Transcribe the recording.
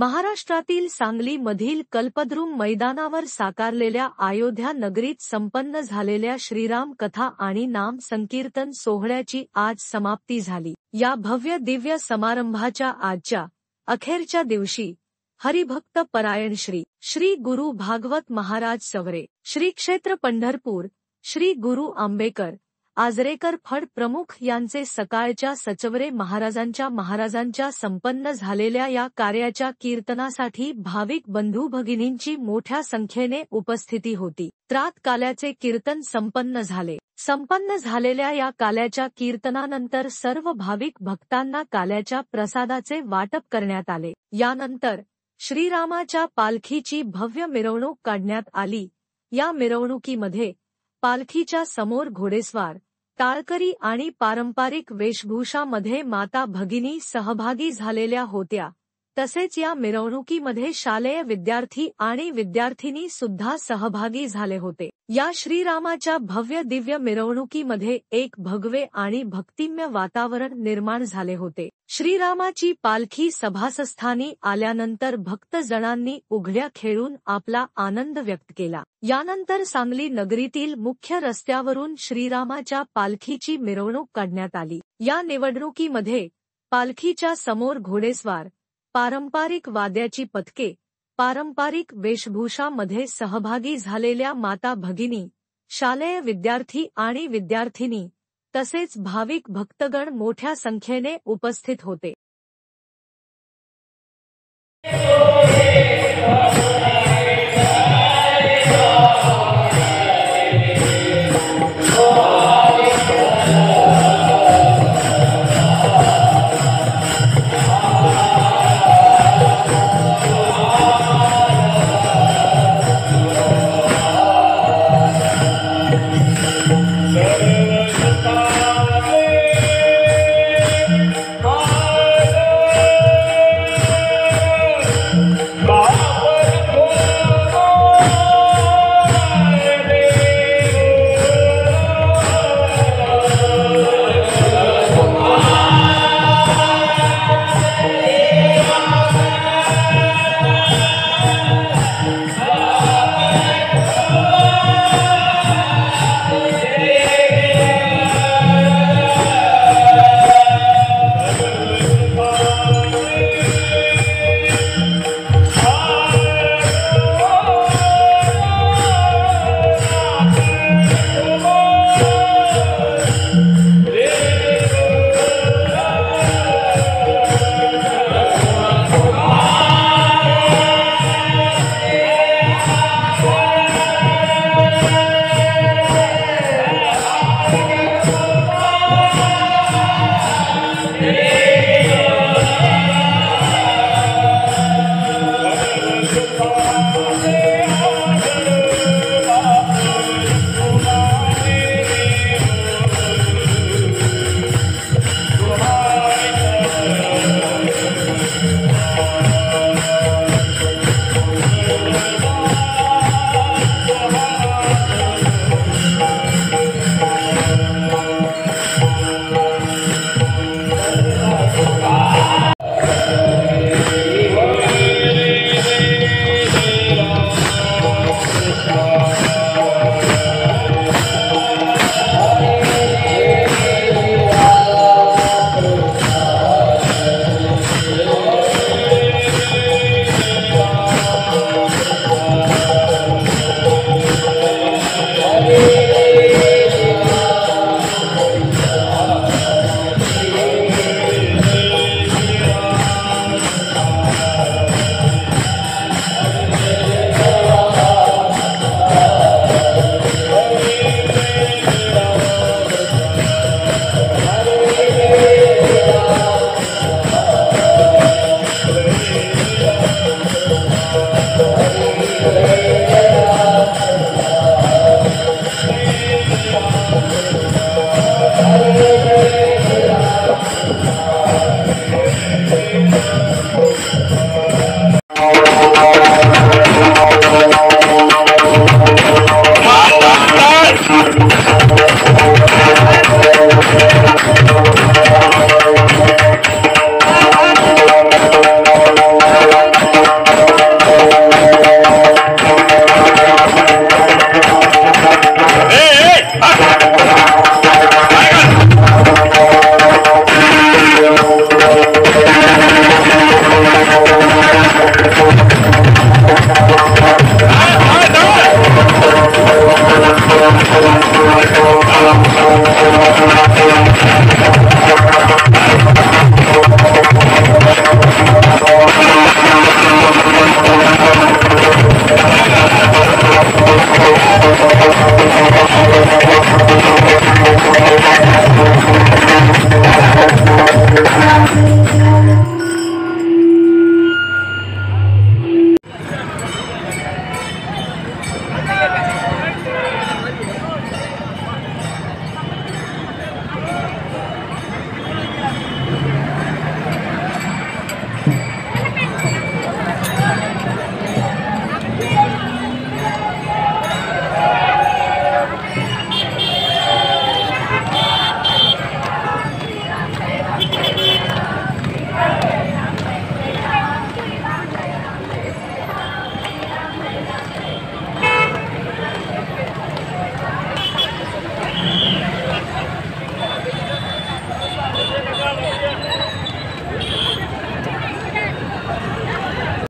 महाराष्ट्रातील सांगली मधील कल्पद्रुम मैदानावर साकारलेल्या अयोध्या नगरीत संपन्न झालेल्या श्रीराम कथा आणि नाम संकीर्तन सोहळ्याची आज समाप्ती झाली। या भव्य दिव्य समारंभाच्या आजच्या अखेरच्या दिवशी हरिभक्त परायण श्री गुरु भागवत महाराज सवरे, श्री क्षेत्र पंढरपूर, श्री गुरु आंबेकर आजरेकर फड प्रमुख यांचे सकाळच्या सचवरे महाराजांच्या संपन्न झालेल्या या कार्याच्या कीर्तनासाठी भाविक बंधू भगिनींची मोठ्या संख्येने उपस्थिती होती। त्रात काल्याचे कीर्तन संपन्न झाले। संपन्न झालेल्या या काल्याच्या कीर्तनानंतर सर्व भाविक भक्तांना काल्याच्या प्रसादाचे वाटप करण्यात आले। यानंतर श्रीरामाच्या पालखीची भव्य मिरवणूक काढण्यात आली। या मिरवणुकीमध्ये पालखीच्या समोर घोडेस्वार, टाळकरी आणि पारंपरिक वेशभूषामध्ये माता भगिनी सहभागी झालेल्या होत्या। तसेच या मिरवणुकीमध्ये शालेय विद्यार्थी आणि विद्यार्थिनी सुद्धा सहभागी झाले होते। या श्रीरामाच्या भव्य दिव्य मिरवणुकीमध्ये एक भगवे आणि भक्तिमय वातावरण निर्माण झाले होते। श्रीरामाची पालखी सभास्थानी आल्यानंतर भक्तजनांनी उघड्या खेळून आपला आनंद व्यक्त केला। यानंतर सांगली नगरीतील मुख्य रस्त्यावरून श्रीरामाच्या पालखीची मिरवणूक काढण्यात आली। या निवडणुकीमध्ये पालखीच्या समोर घोडेस्वार, पारंपरिक वाद्याची पथके, पारंपरिक वेशभूषामध्ये सहभागी झालेल्या माता भगिनी, शालेय विद्यार्थी आणि विद्यार्थिनी तसेच भाविक भक्तगण मोठ्या संख्येने उपस्थित होते।